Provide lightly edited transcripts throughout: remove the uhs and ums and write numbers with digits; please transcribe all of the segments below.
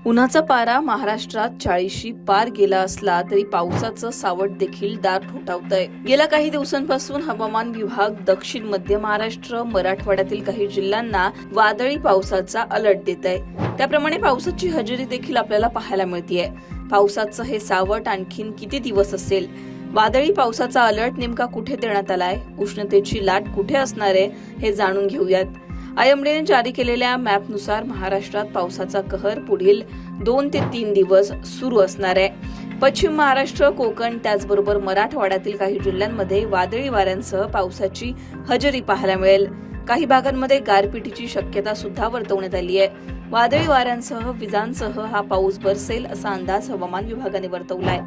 उन्हाचा पारा महाराष्ट्रात 40शी पार गेला असला तरी पावसाचं सावट देखील दार ठोठावतंय। गेल्या काही दिवसांपासून हवामान विभाग दक्षिण मध्य महाराष्ट्र, मराठवाड्यातील काही जिल्ह्यांना वादळी पावसाचा अलर्ट देत आहे। त्याप्रमाणे पावसाची हजेरी देखील आपल्याला पाहायला मिळतेय। पावसाचं हे सावट आणखीन किती दिवस असेल? वादळी पावसाचा अलर्ट नेमका कुठे देण्यात आलाय? उष्णतेची लाट कुठे असणार आहे हे जाणून घेऊयात। आयएमडीने जारी केलेल्या मॅपनुसार महाराष्ट्रात पावसाचा कहर पुढील 2 ते 3 दिवस सुरू असणार आहे। पश्चिम महाराष्ट्र, कोकण त्याचबरोबर मराठवाड्यातील काही जिल्ह्यांमध्ये वादळी वाऱ्यांसह पावसाची हजेरी पाहायला मिळेल। काही भागांमध्ये गारपिटीची शक्यता सुद्धा वर्तवण्यात आली आहे। वादळी वाऱ्यांसह विजांसह हा पाऊस बरसेल असा अंदाज हवामान विभागाने वर्तवलाय।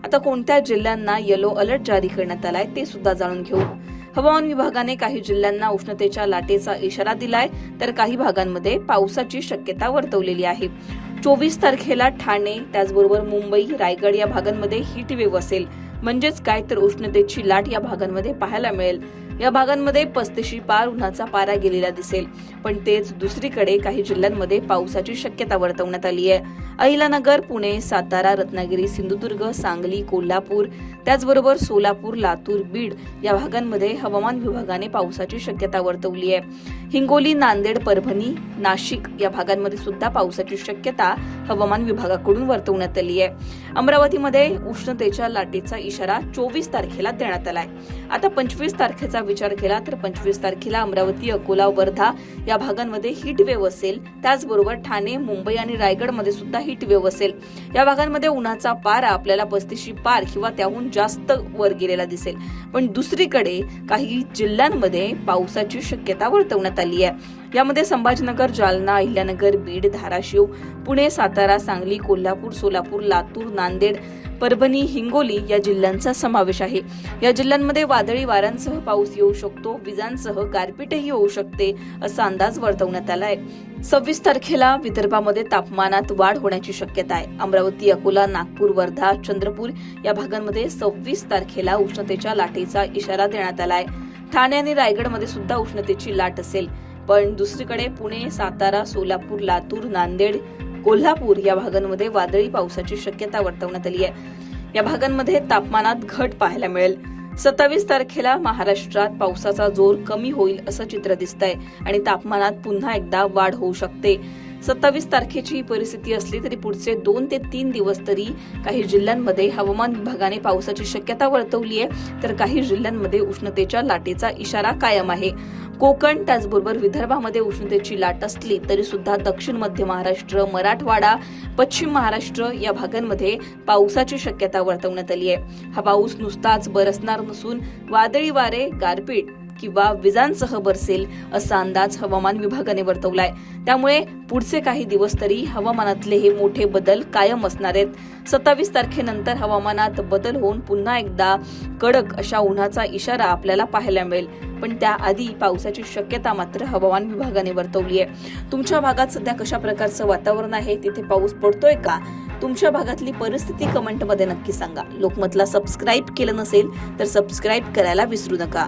आता कोणत्या जिल्ह्यांना येलो अलर्ट जारी करण्यात आलाय ते सुद्धा जाणून घेऊ। हवामान विभागाने काही जिल्ह्यांना उष्णतेच्या लाटेचा इशारा दिलाय, तर काही भागांमध्ये पावसाची शक्यता वर्तवलेली आहे। 24 तारखेला ठाणे त्याचबरोबर मुंबई, रायगड या भागांमध्ये हीट वेव्ह असेल। म्हणजेच काय तर उष्णतेची लाट या भागांमध्ये पाहायला मिळेल। या भागांमध्ये 35शी पार उन्हाचा पारा गेलेला दिसेल। पण तेच दुसरीकडे काही जिल्ह्यांमध्ये पावसाची शक्यता वर्तवण्यात आली आहे। अहिलानगर, पुणे, सातारा, रत्नागिरी, सिंधुदुर्ग, सांगली, कोल्हापूर त्याचबरोबर सोलापूर, लातूर, बीड या भागांमध्ये हवामान विभागाने पावसाची शक्यता वर्तवली आहे। हिंगोली, नांदेड, परभणी, नाशिक या भागांमध्ये सुद्धा पावसाची शक्यता हवामान विभागाकडून वर्तवण्यात आली आहे। अमरावतीमध्ये उष्णतेच्या लाटेचा इशारा 24 तारखेला देण्यात आलाय। आता 25 तारखेचा विचार केला तर 25 तारखेला अमरावती, अकोला, वर्धा या भागांमध्ये हीट वेव्ह असेल। त्याचबरोबर ठाणे, मुंबई आणि रायगडमध्ये सुद्धा हीट वेव्ह असेल। या भागांमध्ये उन्हाचा पारा आपल्याला 35शी पार किंवा त्याहून जास्त वर गेलेला दिसेल। पण दुसरीकडे काही जिल्ह्यांमध्ये पावसाची शक्यता वर्तवण्यात आली आहे। यामध्ये संभाजीनगर, जालना, अहिल्यानगर, बीड, धाराशिव, पुणे, सातारा, सांगली, कोल्हापूर, सोलापूर, लातूर, नांदेड, परभणी, हिंगोली या जिल्ह्यांचा समावेश आहे। या जिल्ह्यांमध्ये वादळी वाऱ्यांसह पाऊस येऊ शकतो, विजांसह गारपीटही होऊ शकते असा अंदाज वर्तवण्यात आलाय। 26 तारखेला विदर्भामध्ये तापमानात वाढ होण्याची शक्यता आहे। अमरावती, अकोला, नागपूर, वर्धा, चंद्रपूर या भागांमध्ये 26 तारखेला उष्णतेच्या लाटेचा इशारा देण्यात आलाय। ठाणे आणि रायगडमध्ये सुद्धा उष्णतेची लाट असेल। पण दुसरीकडे पुणे, सातारा, सोलापूर, लातूर, नांदेड, कोल्हापूर या भागांमध्ये वादळी पावसाची शक्यता वर्तवण्यात आली आहे। या भागांमध्ये तापमानात घट पाहायला मिळेल। 27 तारखेला महाराष्ट्रात पावसाचा जोर कमी होईल असं चित्र दिसतंय आणि तापमानात पुन्हा एकदा वाढ होऊ शकते। 27 तारखेची परिस्थिती असली तरी पुढचे 2 ते 3 दिवस तरी काही जिल्ह्यांमध्ये हवामान विभागाने पावसाची शक्यता वर्तवली आहे, तर काही जिल्ह्यांमध्ये उष्णतेच्या लाटेचा इशारा कायम आहे। कोकण त्याचबरोबर विदर्भामध्ये उष्णतेची लाट असली तरी सुद्धा दक्षिण मध्य महाराष्ट्र, मराठवाडा, पश्चिम महाराष्ट्र या भागांमध्ये पावसाची शक्यता वर्तवण्यात आली आहे। हा पाऊस नुसताच बरसणार नसून वादळी वारे, गारपीट किंवा विजांसह बरसेल असा अंदाज हवामान विभागाने वर्तवलाय। त्यामुळे पुढचे काही दिवस तरी हवामानातले हे मोठे बदल कायम असणार आहेत। 27 तारखेनंतर हवामानात बदल होऊन पुन्हा एकदा कडक अशा उन्हाचा इशारा आपल्याला पाहायला मिळेल। पण त्याआधी पावसाची शक्यता मात्र हवामान विभागाने वर्तवली आहे। तुमच्या भागात सध्या कशा प्रकारचं वातावरण आहे? तिथे पाऊस पडतोय का? तुमच्या भागातली परिस्थिती कमेंटमध्ये नक्की सांगा। लोकमतला सबस्क्राईब केलं नसेल तर सबस्क्राईब करायला विसरू नका।